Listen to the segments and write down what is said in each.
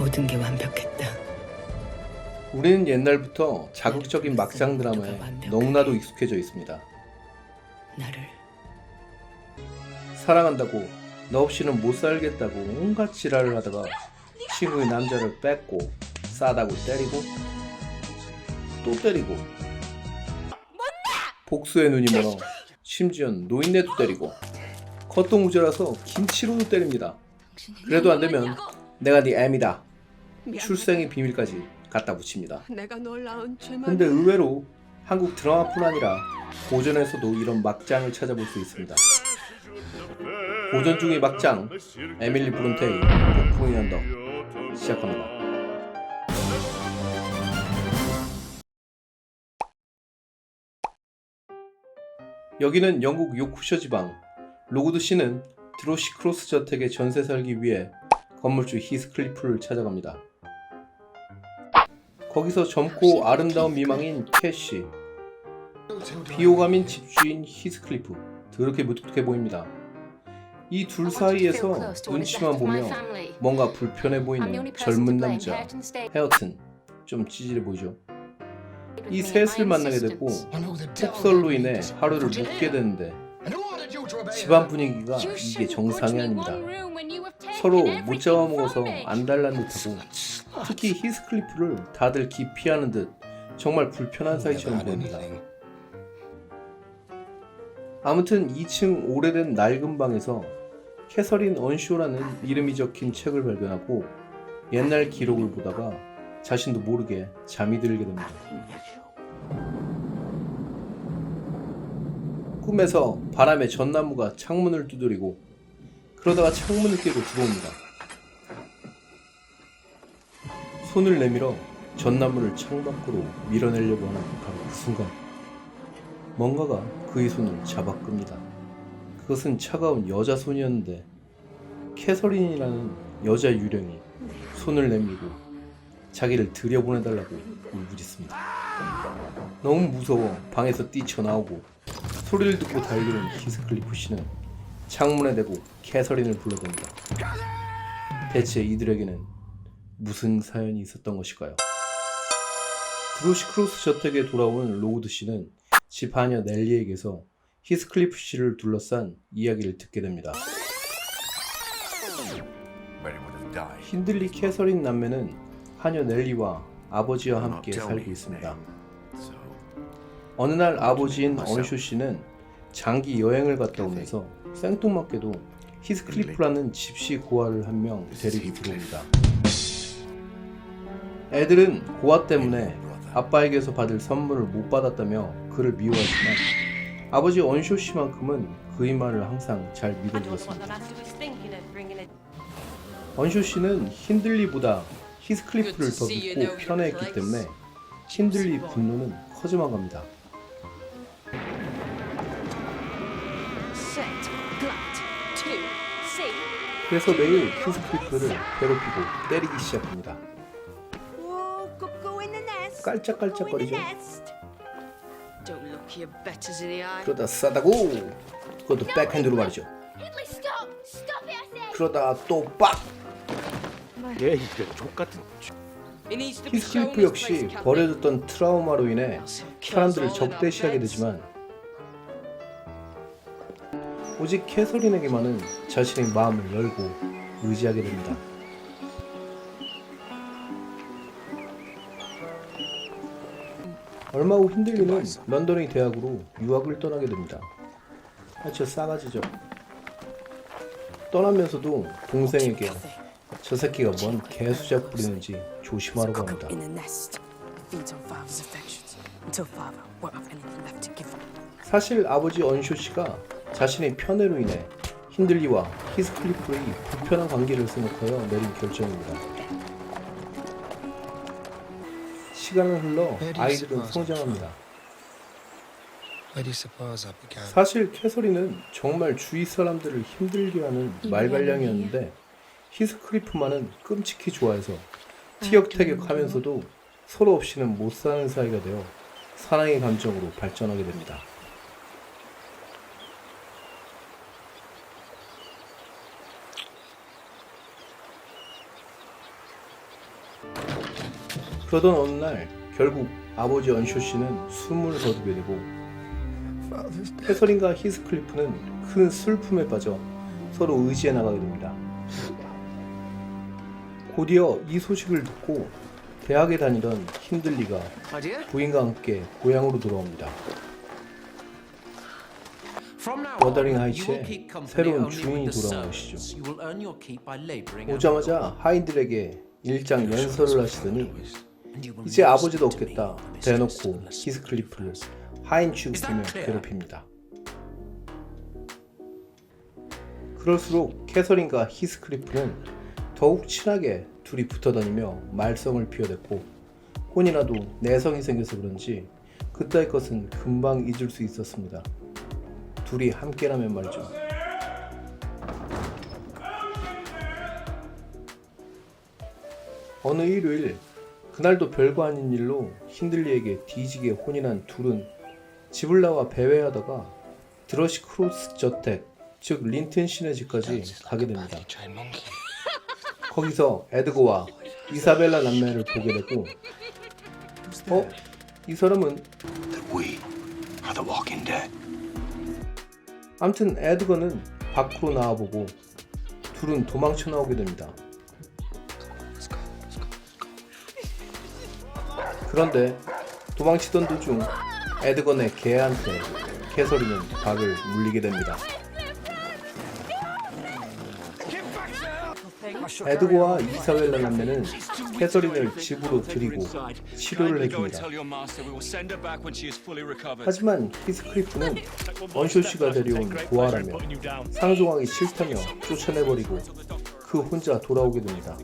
모든 게 완벽했다. 우리는 옛날부터 자극적인 막장 드라마에 너무나도 익숙해져 있습니다. 나를 사랑한다고, 너 없이는 못 살겠다고 온갖 지랄을 하다가 친구의 남자를 뺏고 싸다고 때리고 또 때리고 복수의 눈이 멀어 심지어 노인네도 때리고 겉동무저라서 김치로도 때립니다. 그래도 안되면 내가 네 애미다, 출생의 비밀까지 갖다 붙입니다. 내가 널 낳은 죄만. 근데 의외로 한국 드라마뿐 아니라 고전에서도 이런 막장을 찾아볼 수 있습니다. 고전 중의 막장, 에밀리 브론테의 폭풍의 언덕 시작합니다. 여기는 영국 요크셔 지방. 로그드씨는 드로시 크로스 저택에 전세 살기 위해 건물주 히스클리프를 찾아갑니다. 거기서 젊고 아름다운 미망인 캐시, 비호감인 집주인 히스클리프, 더럽게 무뚝뚝해 보입니다. 이 둘 사이에서 눈치만 보며 뭔가 불편해 보이는 젊은 남자 헤어튼, 좀 찌질해 보이죠. 이 셋을 만나게 되고 폭설로 인해 하루를 묵게 되는데 집안 분위기가 이게 정상이 아닙니다. 서로 못 잡아먹어서 안달난 듯하고 특히 히스클리프를 다들 기피하는 듯 정말 불편한 사이처럼 보입니다. 아무튼 2층 오래된 낡은 방에서 캐서린 언쇼라는 이름이 적힌 책을 발견하고 옛날 기록을 보다가 자신도 모르게 잠이 들게 됩니다. 꿈에서 바람에 전나무가 창문을 두드리고 그러다가 창문을 깨고 들어옵니다. 손을 내밀어 전나무를 창밖으로 밀어내려고 하는 바로 그 순간 뭔가가 그의 손을 잡아 끕니다. 그것은 차가운 여자 손이었는데 캐서린이라는 여자 유령이 손을 내밀고 자기를 들여보내달라고 울부짖습니다. 너무 무서워 방에서 뛰쳐나오고 소리를 듣고 달려온 히스클리프 씨는 창문에 대고 캐서린을 불러댑니다. 대체 이들에게는 무슨 사연이 있었던 것일까요? 드로시 크로스 저택에 돌아온 로우드 씨는 집 하녀 넬리에게서 히스클리프 씨를 둘러싼 이야기를 듣게 됩니다. 힌들리 캐서린 남매는 하녀 넬리와 아버지와 함께 살고 있습니다. 어느 날 아버지인 언쇼 씨는 장기 여행을 갔다 오면서 생뚱맞게도 히스클리프라는 집시 고아를 한 명 데리고 들어옵니다. 애들은 고아 때문에 아빠에게서 받을 선물을 못 받았다며 그를 미워하지만 아버지 언쇼 씨만큼은 그의 말을 항상 잘 믿어주었습니다. 언쇼 씨는 힌들리보다 히스클리프를 더 믿고 편애했기 때문에 힌들리 분노는 커져만 갑니다. 그래서 매일 히스클리프를 괴롭히고 때리기 시작합니다. 깔짝깔짝거리죠. 그러다 싸다고, 그것도 백핸드로 말이죠. 그러다 또 빡! 얘 이제 족같은. 히스클리프 역시 버려졌던 트라우마로 인해 사람들을 적대시하게 되지만 오직 캐서린에게만은 자신의 마음을 열고 의지하게 됩니다. 얼마 후 힌들리는 런던의 대학으로 유학을 떠나게 됩니다. 저 싸가지죠. 떠나면서도 동생에게 저 새끼가 뭔 개수작 부리는지 조심하라고 합니다. 사실 아버지 언쇼 씨가 자신의 편애로 인해 힌들리와 히스클리프의 불편한 관계를 생각하여 내린 결정입니다. 시간은 흘러 아이들은 성장합니다. 사실 캐서린은 정말 주위 사람들을 힘들게 하는 말갈량이었는데 히스클리프만은 끔찍히 좋아해서 티격태격하면서도 서로 없이는 못 사는 사이가 되어 사랑의 감정으로 발전하게 됩니다. 그러던 어느 날 결국 아버지 언쇼 씨는 숨을 거두게 되고 캐서린과 히스클리프는 큰 슬픔에 빠져 서로 의지해 나가게 됩니다. 곧이어 이 소식을 듣고 대학에 다니던 힌들리가 부인과 함께 고향으로 돌아옵니다. 워더링 하이츠에 새로운 주인이 돌아온 것이죠. 오자마자 하인들에게 일장 연설을 하시더니 이제 아버지도 없겠다 대놓고 히스클리프를 하인 취급하며 괴롭힙니다. 그럴수록 캐서린과 히스클리프는 더욱 친하게 둘이 붙어다니며 말썽을 피워댔고 혼이라도 내성이 생겨서 그런지 그따위 것은 금방 잊을 수 있었습니다. 둘이 함께라면 말이죠. 어느 일요일 그날도 별거 아닌 일로 힌들리에게 뒤지게 혼인한 둘은 집을 나와 배회하다가 드러시 크로스 저택, 즉 린튼 씨네 집까지 가게 됩니다. 거기서 에드거와 이사벨라 남매를 보게 되고 이 사람은 아무튼 에드거는 밖으로 나와보고 둘은 도망쳐 나오게 됩니다. 그런데 도망치던 도중 에드건의 개한테 캐서린은 박을 물리게 됩니다. 에드거와 이사벨라 남매는 캐서린을 집으로 들이고 치료를 해줍니다. 하지만 히스클리프는 언쇼 씨가 데려온 고아라며 상종하기 싫다며 쫓아내버리고 그 혼자 돌아오게 됩니다.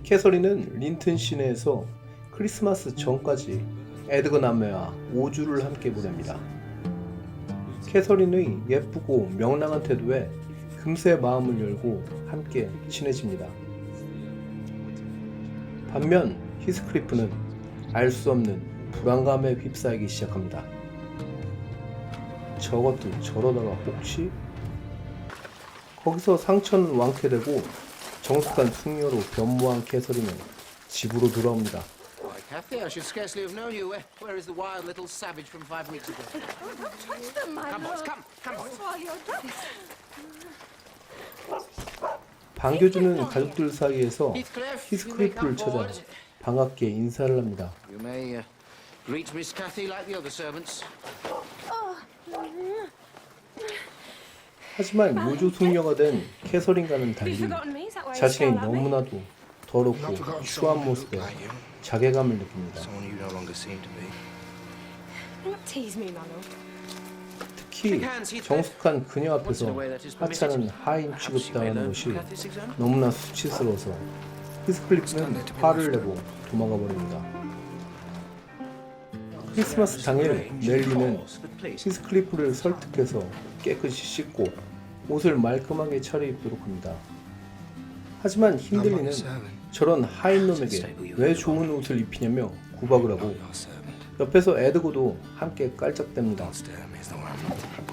캐서린은 린튼 시내에서 크리스마스 전까지 에드거 남매와 5주를 함께 보냅니다. 캐서린의 예쁘고 명랑한 태도에 금세 마음을 열고 함께 친해집니다. 반면 히스클리프는 알 수 없는 불안감에 휩싸이기 시작합니다. 저것도 저러다가 혹시? 거기서 상처는 완쾌되고 정숙한 숙녀로 변모한 캐서린은 집으로 돌아옵니다. Kathy, I should scarcely have known you. Where is the wild little savage from 5 weeks ago? Touch them, my Come, boys, love. come, boys. Swallow your drugs. 반겨주는 가족들 사이에서 히스클리프를 찾아 반갑게 인사를 합니다. You may greet Miss Kathy like the other servants. 하지만 요조 숙녀가 된 캐서린과는 달리 You've forgotten me? Is that why you 자신이 smile at me? 너무나도 더럽고 추한 모습에 자괴감을 느낍니다. Someone you no longer seem to be. Don't tease me, my love. 특히 정숙한 그녀 앞에서 하찮은 하인 취급당하는 것이 너무나 수치스러워서 히스클리프는 화를 내고 도망가 버립니다. 크리스마스 당일 넬리는 히스클리프를 설득해서 깨끗이 씻고 옷을 말끔하게 차려입도록 합니다. 하지만 힌들리는 저런 하인놈에게 왜 좋은 옷을 입히냐며 구박을 하고 옆에서 에드거도 함께 깔짝댑니다.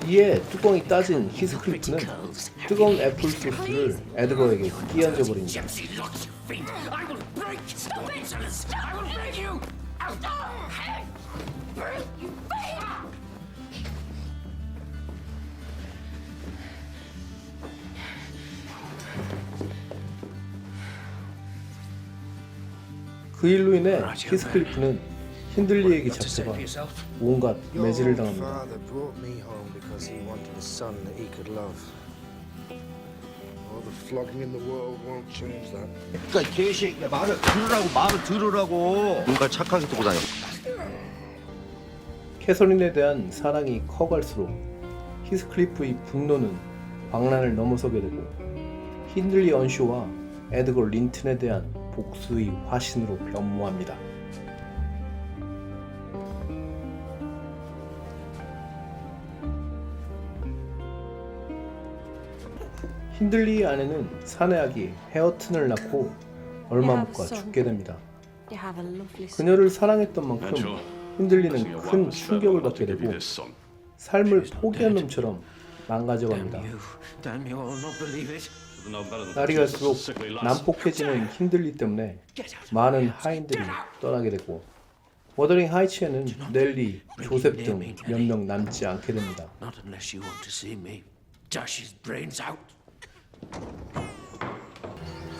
이에 뚜껑이 따진 히스클리프는 뜨거운 애플 소스를 에드거에게 끼얹어 버립니다. 그 일로 인해 히스클리프는 힌들리에게 잡혀가 온갖 매질을 당합니다. Father brought me home because he wanted a son that he could love. All the flogging in the world won't change that. 그러니까 개새끼야 말을 들으라고 누가 착하게 두고 다녀. 캐서린에 대한 사랑이 커갈수록 히스클리프의 분노는 광란을 넘어서게 되고 힌들리 언쇼와 에드거 린튼에 대한 복수의 화신으로 변모합니다. 힌들리의 아내는 사내 아기 헤어튼을 낳고 얼마 못 가 죽게 됩니다. You have a lovely son. 그녀를 사랑했던 만큼 힌들리는 큰 충격을 받게 되고 삶을 포기한 놈처럼 망가져갑니다. Damn you, I'll not believe it. 날이 갈수록 난폭해지는 힌들리 때문에 많은 하인들이 떠나게 되고 워더링 하이츠에는 넬리, 조셉 등 몇 명 남지 않게 됩니다. Not unless you want to see me dash his brains out.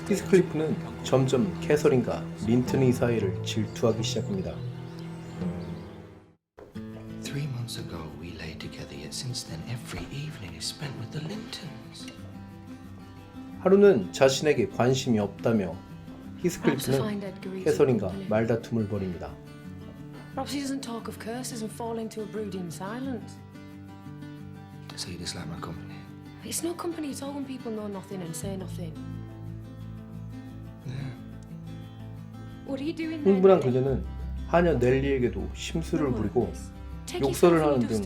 히스클리프는 점점 캐서린과 린튼의 사이를 질투하기 시작합니다. 3 months ago we lay together, yet since then every evening is spent with the Lintons. 하루는 자신에게 관심이 없다며 히스클리프는 캐서린과 말다툼을 벌입니다. Perhaps he doesn't talk of curses and fall into a brooding silence. So you dislike my company? It's no company at all when people know nothing and say nothing. What are you doing there? 흥분한 그녀는 하녀 넬리에게도 심술을 부리고 욕설을 하는 등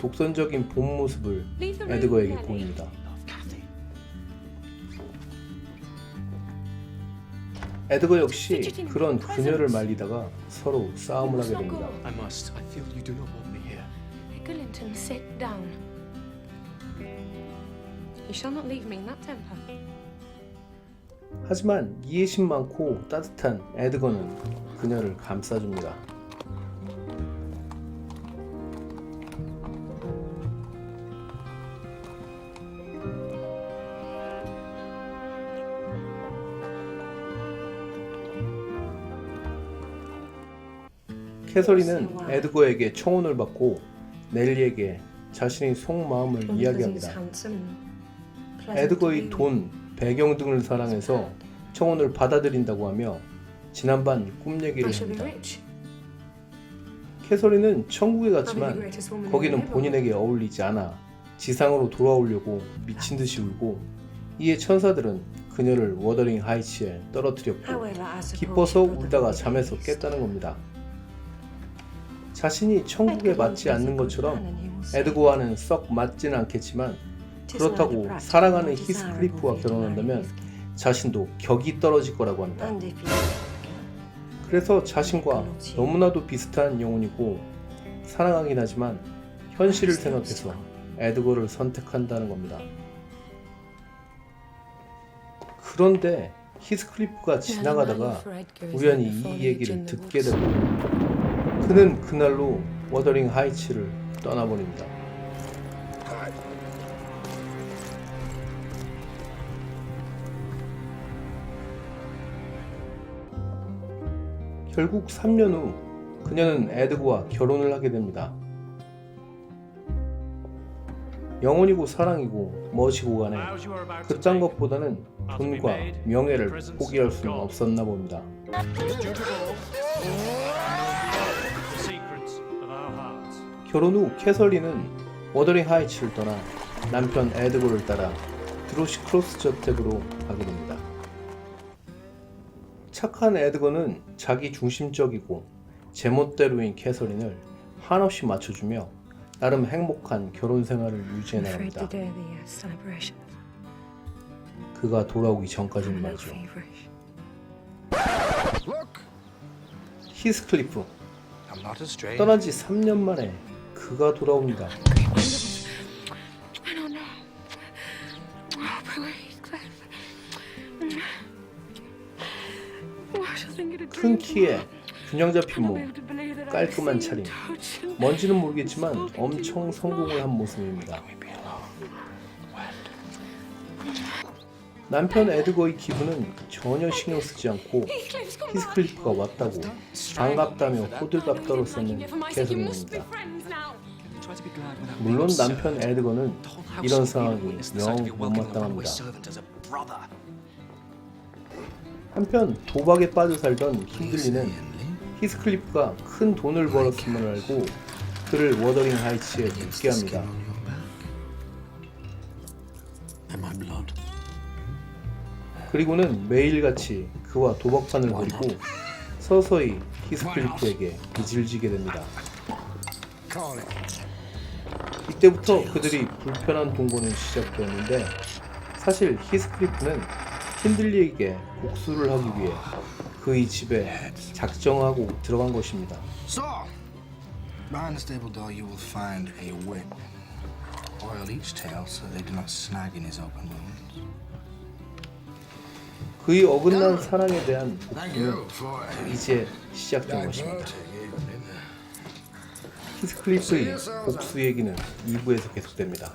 독선적인 본 모습을 에드거에게 보입니다. 에드거 역시 그런 그녀를 말리다가 서로 싸움을 하게 됩니다. I must. I feel you do not want me here. Edgar Linton, sit down. You shall not leave me in that temper. 하지만 이해심 많고 따뜻한 에드거는 그녀를 감싸줍니다. 캐서린은 에드거에게 청혼을 받고 넬리에게 자신의 속마음을 이야기합니다. 에드거의 돈, 배경 등을 사랑해서 청혼을 받아들인다고 하며 지난밤 꿈 얘기를 합니다. 캐서린은 천국에 갔지만 거기는 본인에게 어울리지 않아 지상으로 돌아오려고 미친 듯이 울고 이에 천사들은 그녀를 워더링 하이츠에 떨어뜨렸고 기뻐서 울다가 잠에서 깼다는 겁니다. 자신이 천국에 맞지 않는 것처럼 에드거와는 썩 맞지는 않겠지만 그렇다고 사랑하는 히스클리프와 결혼한다면 자신도 격이 떨어질 거라고 합니다. 그래서 자신과 너무나도 비슷한 영혼이고 사랑하긴 하지만 현실을 생각해서 에드거를 선택한다는 겁니다. 그런데 히스클리프가 지나가다가 우연히 이 얘기를 듣게 되고 그는 그날로 워더링 하이츠를 떠나버립니다. 결국 3년 후 그녀는 에드거와 결혼을 하게 됩니다. 영혼이고 사랑이고 멋이고 간에 그딴 것보다는 돈과 명예를 포기할 수는 없었나 봅니다. 결혼 후 캐서린은 워더링 하이츠를 떠나 남편 에드거를 따라 드로시 크로스 저택으로 가게 됩니다. 착한 에드거는 자기 중심적이고 제멋대로인 캐서린을 한없이 맞춰주며 나름 행복한 결혼 생활을 유지해 나갑니다. 그가 돌아오기 전까지는 말이죠. 히스클리프 떠난 지 3년 만에 그가 돌아옵니다. 큰 키에 균형 잡힌 몸, 깔끔한 차림. 뭔지는 모르겠지만 엄청 성공을 한 모습입니다. 남편 에드거의 기분은 전혀 신경 쓰지 않고 히스클리프가 왔다고 반갑다며 호들갑 떨었었는 캐서린입니다. 물론 남편 에드거는 이런 상황이 영 못마땅합니다. 한편 도박에 빠져 살던 힌들리는 히스클리프가 큰 돈을 벌었음을 알고 그를 워더링 하이츠에 묵게 합니다. 그리고는 매일같이 그와 도박판을 벌이고 서서히 히스클리프에게 빚을 지게 됩니다. 이때부터 그들이 불편한 동거는 시작되었는데 사실 히스클리프는 힌들리에게 복수를 하기 위해 그의 집에 작정하고 들어간 것입니다. So, behind the stable door you will find a whip. Oil each tail so they do not snag in his open wounds. 그의 어긋난 사랑에 대한 복수는 이제 시작된 것입니다. 히스클리프의 복수 얘기는 2부에서 계속됩니다.